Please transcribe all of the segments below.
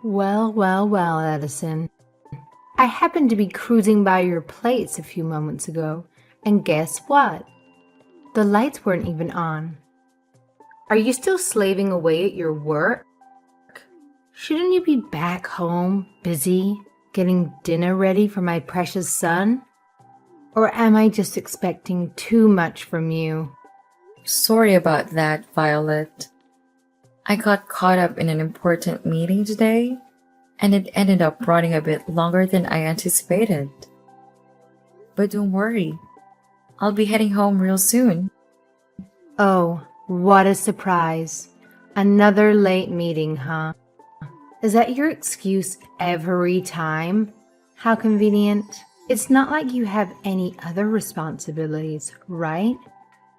Well, well, well, Edison. I happened to be cruising by your place a few moments ago, and guess what? The lights weren't even on. Are you still slaving away at your work? Shouldn't you be back home, busy, getting dinner ready for my precious son? Or am I just expecting too much from you? Sorry about that, Violet. I got caught up in an important meeting today, and it ended up running a bit longer than I anticipated. But don't worry, I'll be heading home real soon. Oh, what a surprise. Another late meeting, huh? Is that your excuse every time? How convenient. It's not like you have any other responsibilities, right?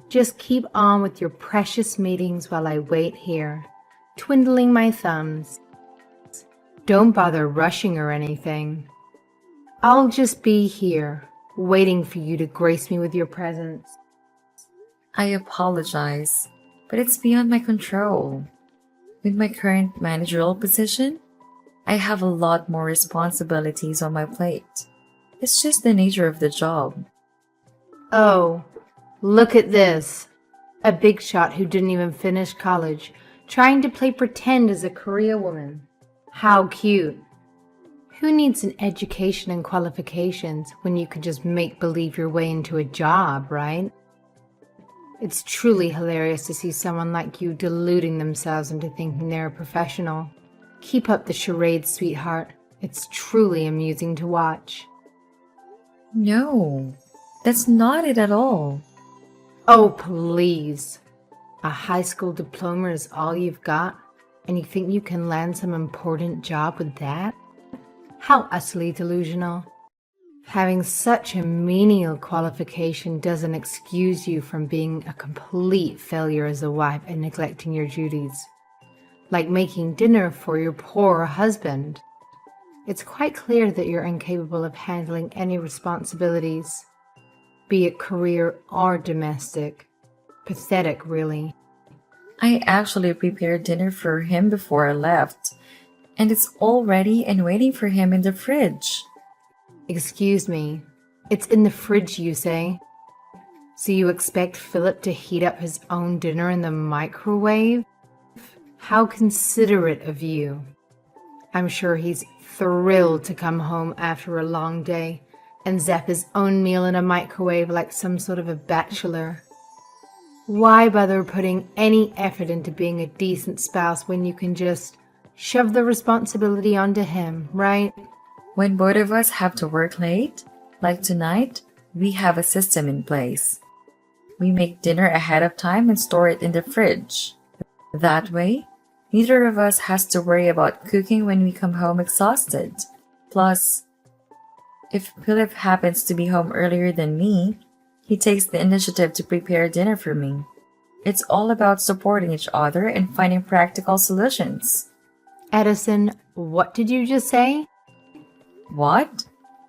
Just keep on with your precious meetings while I wait here, twiddling my thumbs. Don't bother rushing or anything. I'll just be here, waiting for you to grace me with your presence. I apologize, but it's beyond my control. With my current managerial position, I have a lot more responsibilities on my plate. It's just the nature of the job. Oh, look at this. A big shot who didn't even finish college, trying to play pretend as a career woman. How cute. Who needs an education and qualifications when you can just make believe your way into a job, right? It's truly hilarious to see someone like you deluding themselves into thinking they're a professional. Keep up the charade, sweetheart. It's truly amusing to watch. No, that's not it at all. Oh, please. A high school diploma is all you've got, and you think you can land some important job with that? How utterly delusional. Having such a menial qualification doesn't excuse you from being a complete failure as a wife and neglecting your duties, like making dinner for your poor husband. It's quite clear that you're incapable of handling any responsibilities, be it career or domestic. Pathetic, really. I actually prepared dinner for him before I left, and it's all ready and waiting for him in the fridge. Excuse me. It's in the fridge, you say? So you expect Philip to heat up his own dinner in the microwave? How considerate of you. I'm sure he's thrilled to come home after a long day and zap his own meal in a microwave like some sort of a bachelor. Why bother putting any effort into being a decent spouse when you can just shove the responsibility onto him, right? When both of us have to work late, like tonight, we have a system in place. We make dinner ahead of time and store it in the fridge. That way, neither of us has to worry about cooking when we come home exhausted. Plus, if Philip happens to be home earlier than me, he takes the initiative to prepare dinner for me. It's all about supporting each other and finding practical solutions. Edison, what did you just say? What?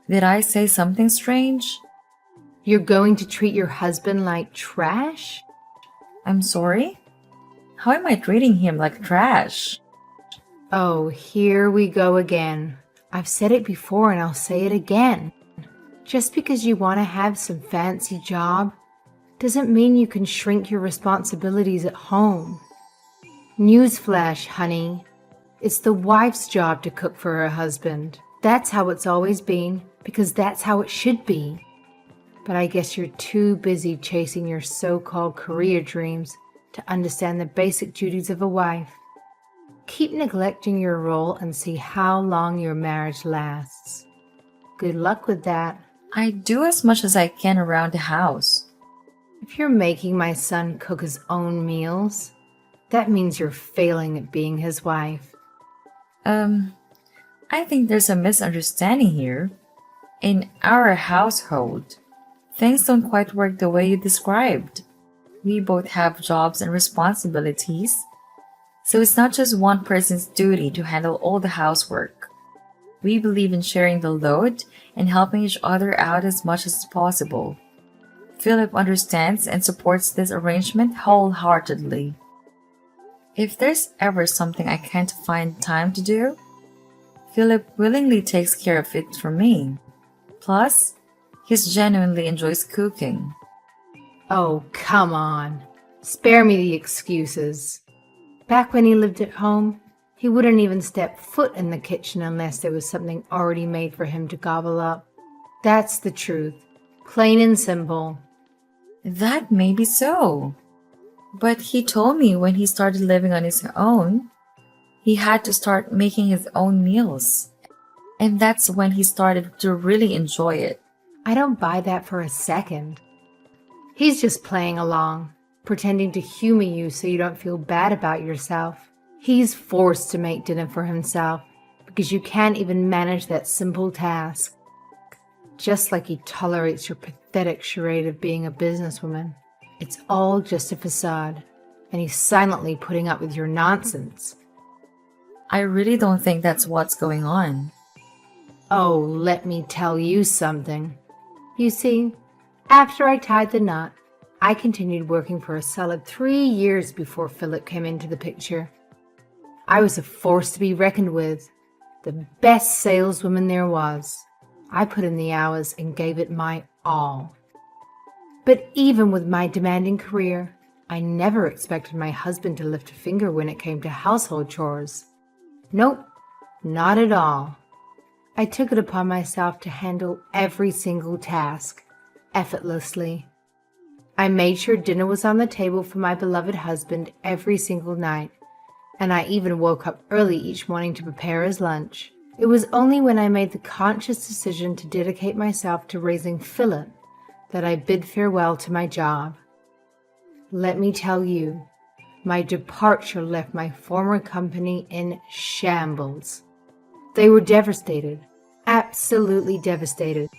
Did I say something strange? You're going to treat your husband like trash? I'm sorry? How am I treating him like trash? Oh, here we go again. I've said it before and I'll say it again. Just because you want to have some fancy job doesn't mean you can shrink your responsibilities at home. Newsflash, honey. It's the wife's job to cook for her husband. That's how it's always been, because that's how it should be. But I guess you're too busy chasing your so-called career dreams to understand the basic duties of a wife. Keep neglecting your role and see how long your marriage lasts. Good luck with that. I do as much as I can around the house. If you're making my son cook his own meals, that means you're failing at being his wife. I think there's a misunderstanding here. In our household, things don't quite work the way you described. We both have jobs and responsibilities, so it's not just one person's duty to handle all the housework. We believe in sharing the load and helping each other out as much as possible. Philip understands and supports this arrangement wholeheartedly. If there's ever something I can't find time to do, Philip willingly takes care of it for me. Plus, he genuinely enjoys cooking. Oh, come on. Spare me the excuses. Back when he lived at home, he wouldn't even step foot in the kitchen unless there was something already made for him to gobble up. That's the truth. Plain and simple. That may be so. But he told me when he started living on his own, he had to start making his own meals. And that's when he started to really enjoy it. I don't buy that for a second. He's just playing along, pretending to humor you so you don't feel bad about yourself. He's forced to make dinner for himself because you can't even manage that simple task. Just like he tolerates your pathetic charade of being a businesswoman. It's all just a facade, and he's silently putting up with your nonsense. I really don't think that's what's going on. Oh, let me tell you something. You see, after I tied the knot, I continued working for a solid 3 years before Philip came into the picture. I was a force to be reckoned with, the best saleswoman there was. I put in the hours and gave it my all. But even with my demanding career, I never expected my husband to lift a finger when it came to household chores. Nope, not at all. I took it upon myself to handle every single task, effortlessly. I made sure dinner was on the table for my beloved husband every single night, and I even woke up early each morning to prepare his lunch. It was only when I made the conscious decision to dedicate myself to raising Philip that I bid farewell to my job. Let me tell you, my departure left my former company in shambles. They were devastated, absolutely devastated.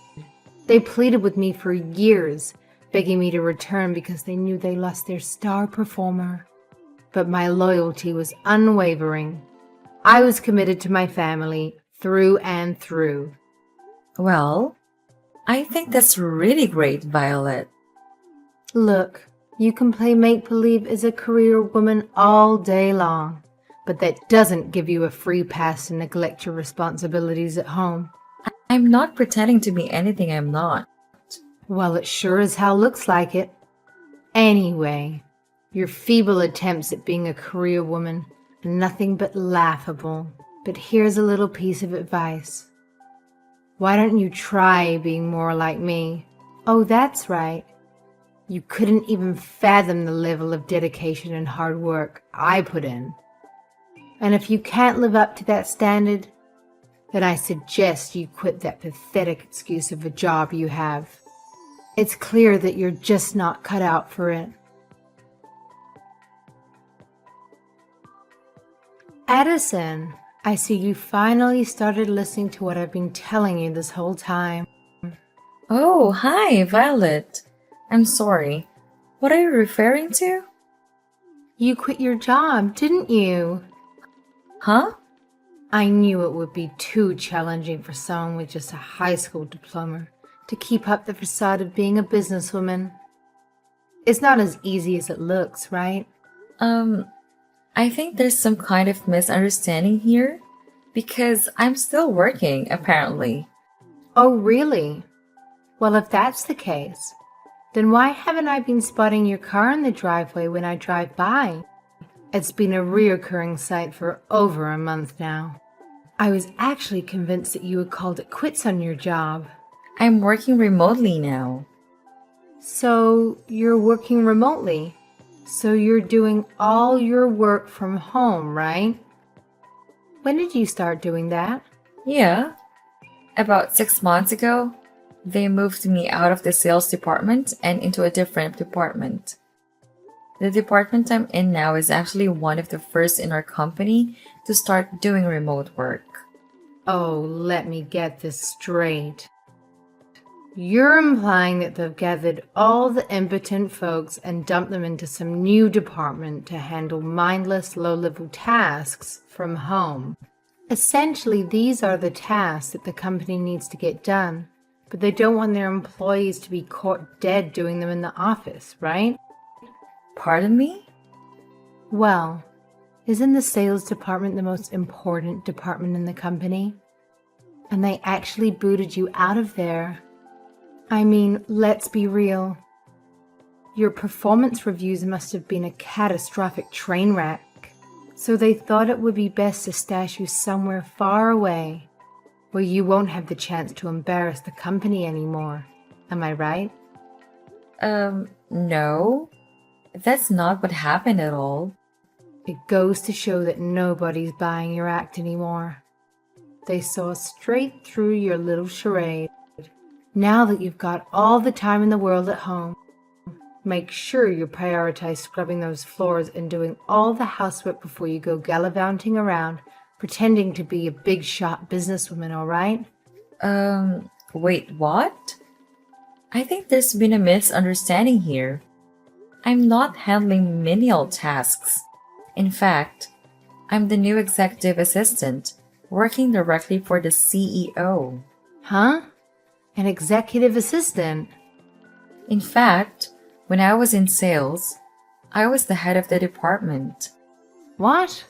They pleaded with me for years, begging me to return because they knew they lost their star performer. But my loyalty was unwavering. I was committed to my family through and through. Well, I think that's really great, Violet. Look, you can play make-believe as a career woman all day long, but that doesn't give you a free pass to neglect your responsibilities at home. I'm not pretending to be anything I'm not. Well, it sure as hell looks like it. Anyway, your feeble attempts at being a career woman are nothing but laughable. But here's a little piece of advice. Why don't you try being more like me? Oh, that's right. You couldn't even fathom the level of dedication and hard work I put in. And if you can't live up to that standard, then I suggest you quit that pathetic excuse of a job you have. It's clear that you're just not cut out for it. Addison, I see you finally started listening to what I've been telling you this whole time. Oh, hi, Violet. I'm sorry. What are you referring to? You quit your job, didn't you? Huh? I knew it would be too challenging for someone with just a high school diploma to keep up the facade of being a businesswoman. It's not as easy as it looks, right? I think there's some kind of misunderstanding here because I'm still working, apparently. Oh, really? Well, if that's the case, then why haven't I been spotting your car in the driveway when I drive by? It's been a reoccurring sight for over a month now. I was actually convinced that you had called it quits on your job. I'm working remotely now. So you're working remotely? So you're doing all your work from home, right? When did you start doing that? Yeah. About 6 months ago, they moved me out of the sales department and into a different department. The department I'm in now is actually one of the first in our company to start doing remote work. Oh, let me get this straight. You're implying that they've gathered all the impotent folks and dumped them into some new department to handle mindless, low-level tasks from home. Essentially, these are the tasks that the company needs to get done, but they don't want their employees to be caught dead doing them in the office, right? Pardon me? Well, Isn't the sales department the most important department in the company? And they actually booted you out of there. I mean, let's be real. Your performance reviews must have been a catastrophic train wreck. So they thought it would be best to stash you somewhere far away, where you won't have the chance to embarrass the company anymore. Am I right? No. That's not what happened at all. It goes to show that nobody's buying your act anymore. They saw straight through your little charade. Now that you've got all the time in the world at home, make sure you prioritize scrubbing those floors and doing all the housework before you go gallivanting around, pretending to be a big shot businesswoman, all right? Wait, what? I think there's been a misunderstanding here. I'm not handling menial tasks. In fact, I'm the new executive assistant, working directly for the CEO. Huh? An executive assistant? In fact, when I was in sales, I was the head of the department. What?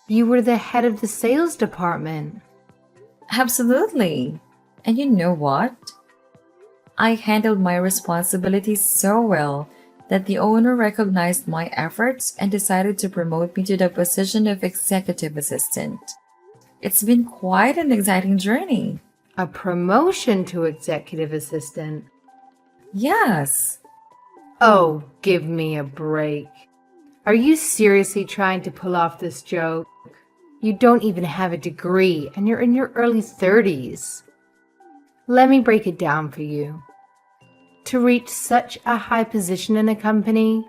You were the head of the sales department. Absolutely. And you know what? I handled my responsibilities so well that the owner recognized my efforts and decided to promote me to the position of executive assistant. It's been quite an exciting journey. A promotion to executive assistant? Yes. Oh, give me a break. Are you seriously trying to pull off this joke? You don't even have a degree and you're in your early 30s. Let me break it down for you. To reach such a high position in a company,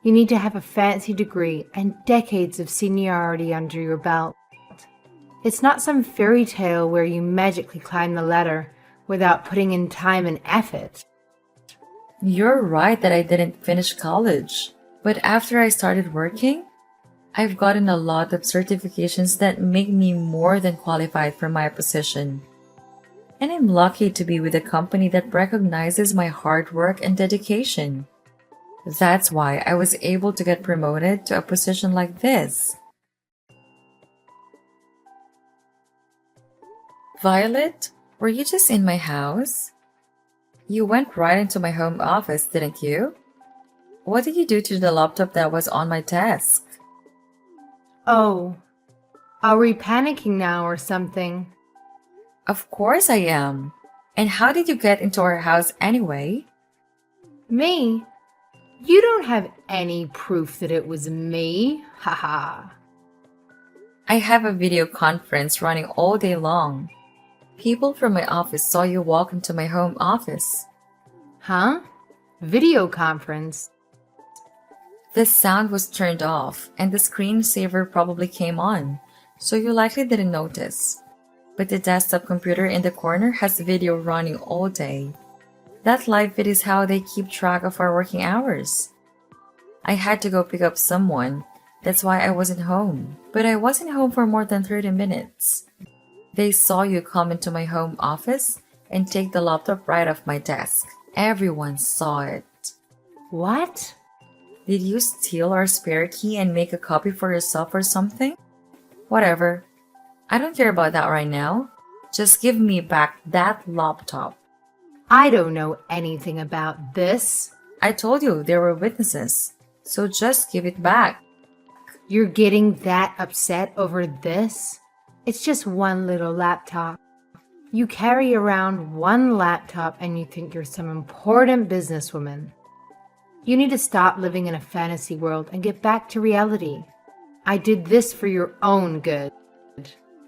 you need to have a fancy degree and decades of seniority under your belt. It's not some fairy tale where you magically climb the ladder without putting in time and effort. You're right that I didn't finish college, but after I started working, I've gotten a lot of certifications that make me more than qualified for my position. And I'm lucky to be with a company that recognizes my hard work and dedication. That's why I was able to get promoted to a position like this. Violet, were you just in my house? You went right into my home office, didn't you? What did you do to the laptop that was on my desk? Oh, are we panicking now or something? Of course I am. And how did you get into our house anyway? Me? You don't have any proof that it was me. Haha. I have a video conference running all day long. People from my office saw you walk into my home office. Huh? Video conference? The sound was turned off and the screensaver probably came on, so you likely didn't notice. But the desktop computer in the corner has video running all day. That live feed is how they keep track of our working hours. I had to go pick up someone. That's why I wasn't home. But I wasn't home for more than 30 minutes. They saw you come into my home office and take the laptop right off my desk. Everyone saw it. What? Did you steal our spare key and make a copy for yourself or something? Whatever. I don't care about that right now. Just give me back that laptop. I don't know anything about this. I told you there were witnesses, so just give it back. You're getting that upset over this? It's just one little laptop. You carry around one laptop and you think you're some important businesswoman. You need to stop living in a fantasy world and get back to reality. I did this for your own good.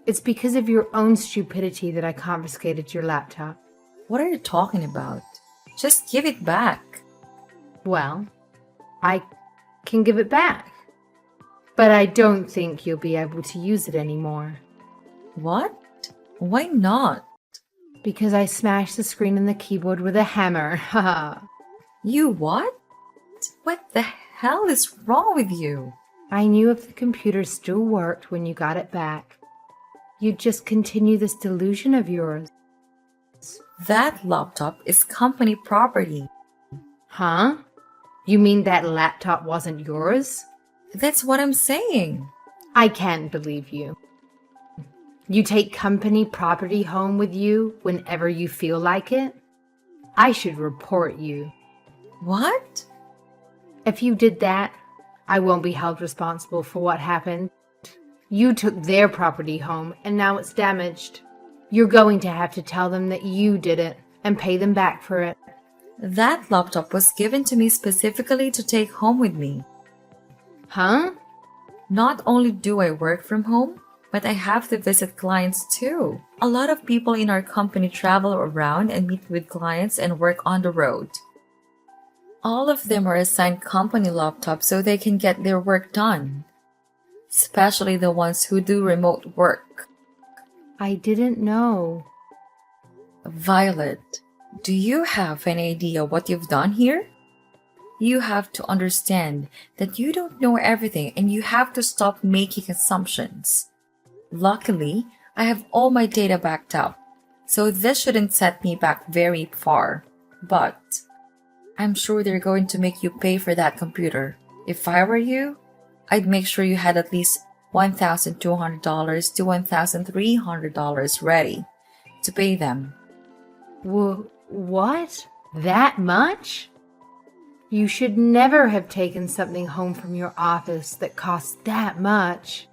It's because of your own stupidity that I confiscated your laptop. What are you talking about? Just give it back. Well, I can give it back. But I don't think you'll be able to use it anymore. What? Why not? Because I smashed the screen and the keyboard with a hammer. Haha. You what? What the hell is wrong with you? I knew if the computer still worked when you got it back, you'd just continue this delusion of yours. That laptop is company property. Huh? You mean that laptop wasn't yours? That's what I'm saying. I can't believe you. You take company property home with you whenever you feel like it? I should report you. What? If you did that, I won't be held responsible for what happened. You took their property home and now it's damaged. You're going to have to tell them that you did it and pay them back for it. That laptop was given to me specifically to take home with me. Huh? Not only do I work from home, but I have to visit clients too. A lot of people in our company travel around and meet with clients and work on the road. All of them are assigned company laptops so they can get their work done, especially the ones who do remote work. I didn't know. Violet, do you have any idea what you've done here? You have to understand that you don't know everything and you have to stop making assumptions. Luckily, I have all my data backed up, so this shouldn't set me back very far. But I'm sure they're going to make you pay for that computer. If I were you, I'd make sure you had at least $1,200 to $1,300 ready to pay them. What? That much? You should never have taken something home from your office that cost that much.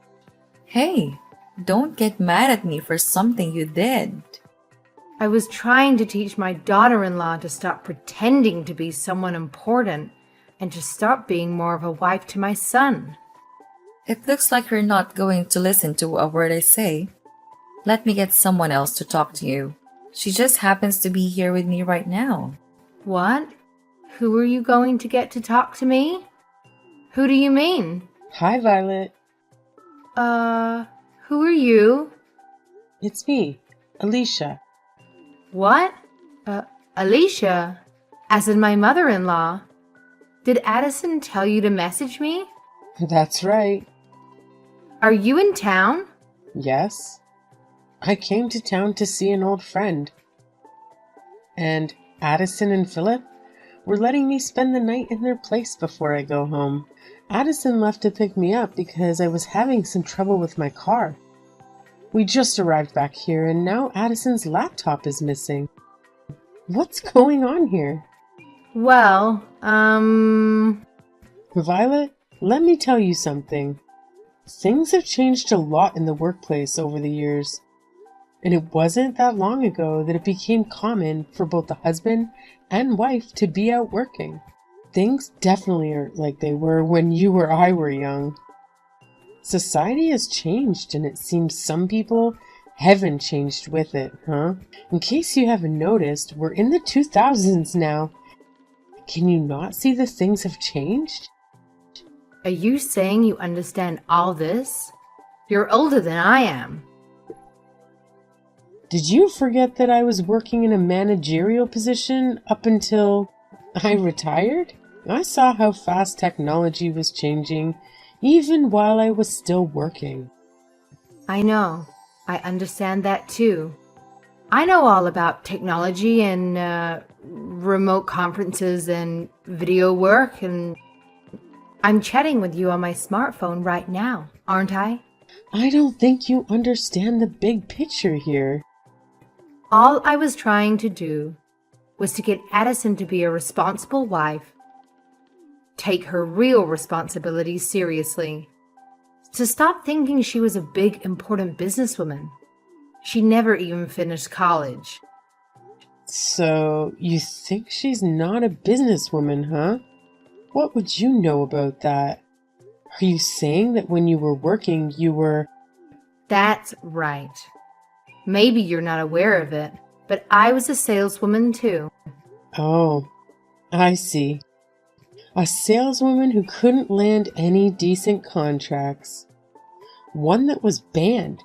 Hey, don't get mad at me for something you did. I was trying to teach my daughter-in-law to stop pretending to be someone important and to stop being more of a wife to my son. It looks like you're not going to listen to a word I say. Let me get someone else to talk to you. She just happens to be here with me right now. What? Who are you going to get to talk to me? Who do you mean? Hi, Violet. Who are you? It's me, Alicia. What? Alicia? As in my mother-in-law. Did Addison tell you to message me? That's right. Are you in town? Yes. I came to town to see an old friend. And Addison and Philip were letting me spend the night in their place before I go home. Addison left to pick me up because I was having some trouble with my car. We just arrived back here and now Addison's laptop is missing. What's going on here? Well, Violet, let me tell you something. Things have changed a lot in the workplace over the years. And it wasn't that long ago that it became common for both the husband and wife to be out working. Things definitely aren't like they were when you or I were young. Society has changed and it seems some people haven't changed with it, huh? In case you haven't noticed, we're in the 2000s now. Can you not see that things have changed? are you saying you understand all this? You're older than I am. Did you forget that I was working in a managerial position up until I retired? I saw how fast technology was changing, even while I was still working. I know. I understand that too. I know all about technology and remote conferences and video work, and I'm chatting with you on my smartphone right now, aren't I? I don't think you understand the big picture here. All I was trying to do was to get Addison to be a responsible wife, take her real responsibilities seriously, to stop thinking she was a big, important businesswoman. She never even finished college. So, you think she's not a businesswoman, huh? What would you know about that? Are you saying that when you were working, you were... That's right. Maybe you're not aware of it, but I was a saleswoman too. Oh, I see. A saleswoman who couldn't land any decent contracts. One that was banned.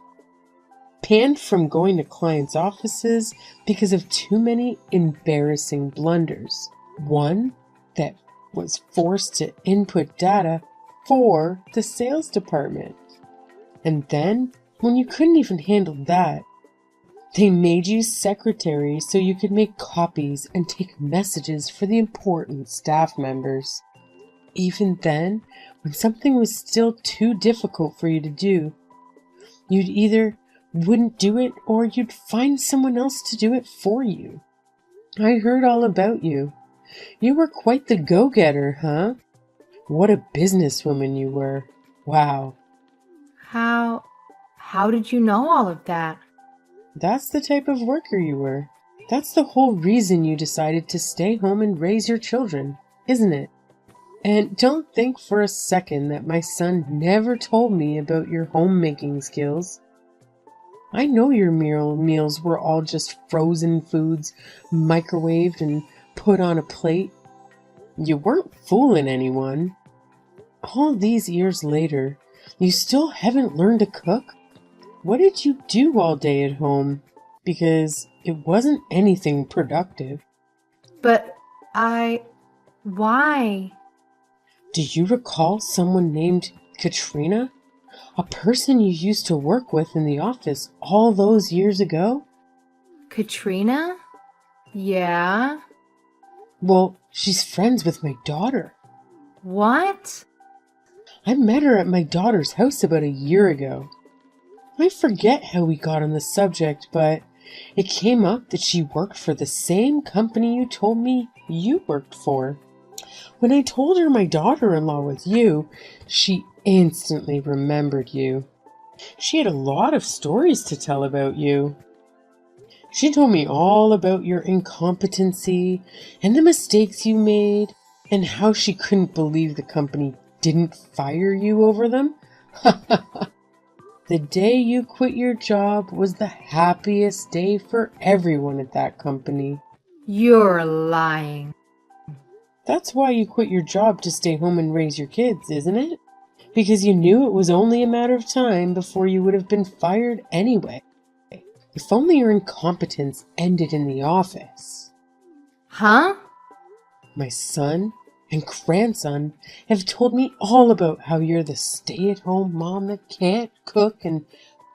Banned from going to clients' offices because of too many embarrassing blunders. One that was forced to input data for the sales department. And then, when you couldn't even handle that, they made you secretary so you could make copies and take messages for the important staff members. Even then, When something was still too difficult for you to do, you'd either wouldn't do it or you'd find someone else to do it for you. I heard all about you. You were quite the go-getter, huh? What a businesswoman you were. Wow. How did you know all of that? That's the type of worker you were. That's the whole reason you decided to stay home and raise your children, isn't it? And don't think for a second that my son never told me about your homemaking skills. I know your meals were all just frozen foods, microwaved and put on a plate. You weren't fooling anyone. All these years later, you still haven't learned to cook? What did you do all day at home? Because it wasn't anything productive. But why? Do you recall someone named Katrina? A person you used to work with in the office all those years ago? Katrina? Yeah? Well, she's friends with my daughter. What? I met her at my daughter's house about a year ago. I forget how we got on the subject, but it came up that she worked for the same company you told me you worked for. When I told her my daughter-in-law was you, she instantly remembered you. She had a lot of stories to tell about you. She told me all about your incompetency and the mistakes you made and how she couldn't believe the company didn't fire you over them. The day you quit your job was the happiest day for everyone at that company. You're lying. That's why you quit your job to stay home and raise your kids, isn't it? Because you knew it was only a matter of time before you would have been fired anyway. If only your incompetence ended in the office. Huh? My son and grandson have told me all about how you're the stay-at-home mom that can't cook and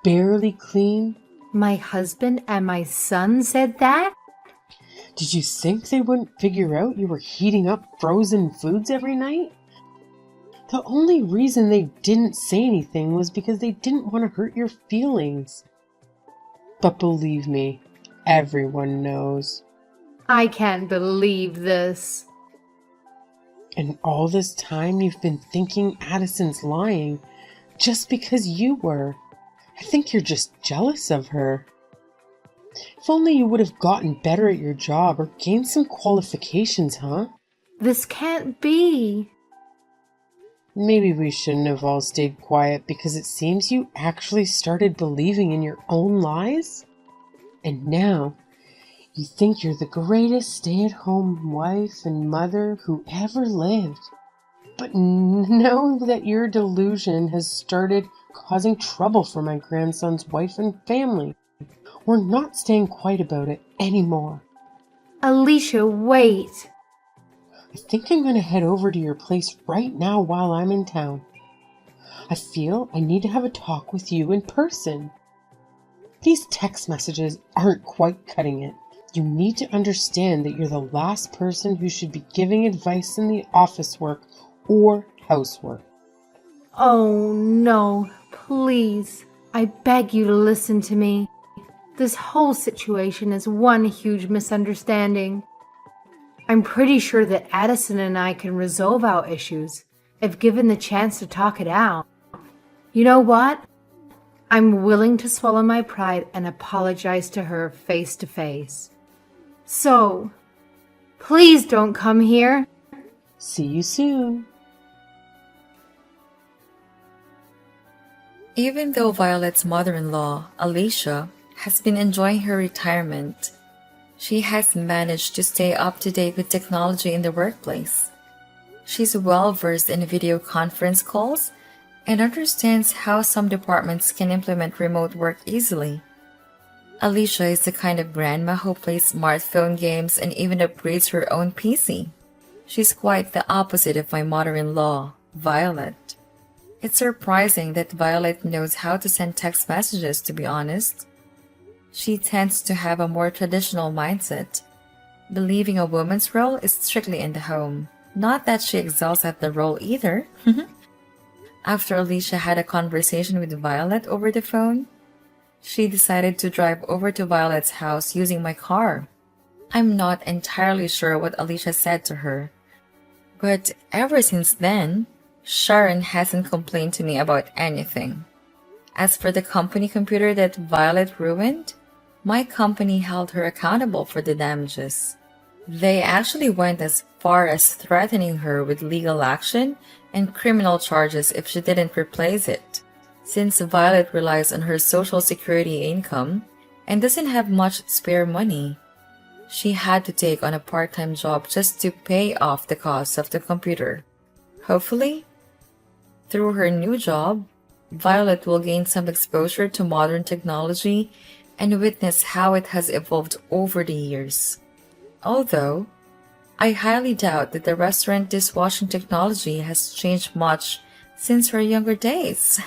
barely clean. My husband and my son said that? Did you think they wouldn't figure out you were heating up frozen foods every night? The only reason they didn't say anything was because they didn't want to hurt your feelings. But believe me, everyone knows. I can't believe this. And all this time you've been thinking Addison's lying just because you were. I think you're just jealous of her. If only you would have gotten better at your job or gained some qualifications, huh? This can't be. Maybe we shouldn't have all stayed quiet because it seems you actually started believing in your own lies. And now, you think you're the greatest stay-at-home wife and mother who ever lived. But know that your delusion has started causing trouble for my grandson's wife and family. We're not staying quiet about it anymore. Alicia, wait. I think I'm going to head over to your place right now while I'm in town. I feel I need to have a talk with you in person. These text messages aren't quite cutting it. You need to understand that you're the last person who should be giving advice in the office work or housework. Oh no, please. I beg you to listen to me. This whole situation is one huge misunderstanding. I'm pretty sure that Addison and I can resolve our issues if given the chance to talk it out. You know what? I'm willing to swallow my pride and apologize to her face to face. So, please don't come here. See you soon. Even though Violet's mother-in-law, Alicia, has been enjoying her retirement, she has managed to stay up to date with technology in the workplace. She's well versed in video conference calls and understands how some departments can implement remote work easily. Alicia is the kind of grandma who plays smartphone games and even upgrades her own PC. She's quite the opposite of my mother-in-law, Violet. It's surprising that Violet knows how to send text messages, to be honest. She tends to have a more traditional mindset, believing a woman's role is strictly in the home. Not that she excels at the role either. After Alicia had a conversation with Violet over the phone, she decided to drive over to Violet's house using my car. I'm not entirely sure what Alicia said to her, but ever since then, Sharon hasn't complained to me about anything. As for the company computer that Violet ruined, my company held her accountable for the damages. They actually went as far as threatening her with legal action and criminal charges if she didn't replace it. Since Violet relies on her Social Security income and doesn't have much spare money, she had to take on a part-time job just to pay off the cost of the computer. Hopefully, through her new job, Violet will gain some exposure to modern technology and witness how it has evolved over the years. Although, I highly doubt that the restaurant dishwashing technology has changed much since her younger days.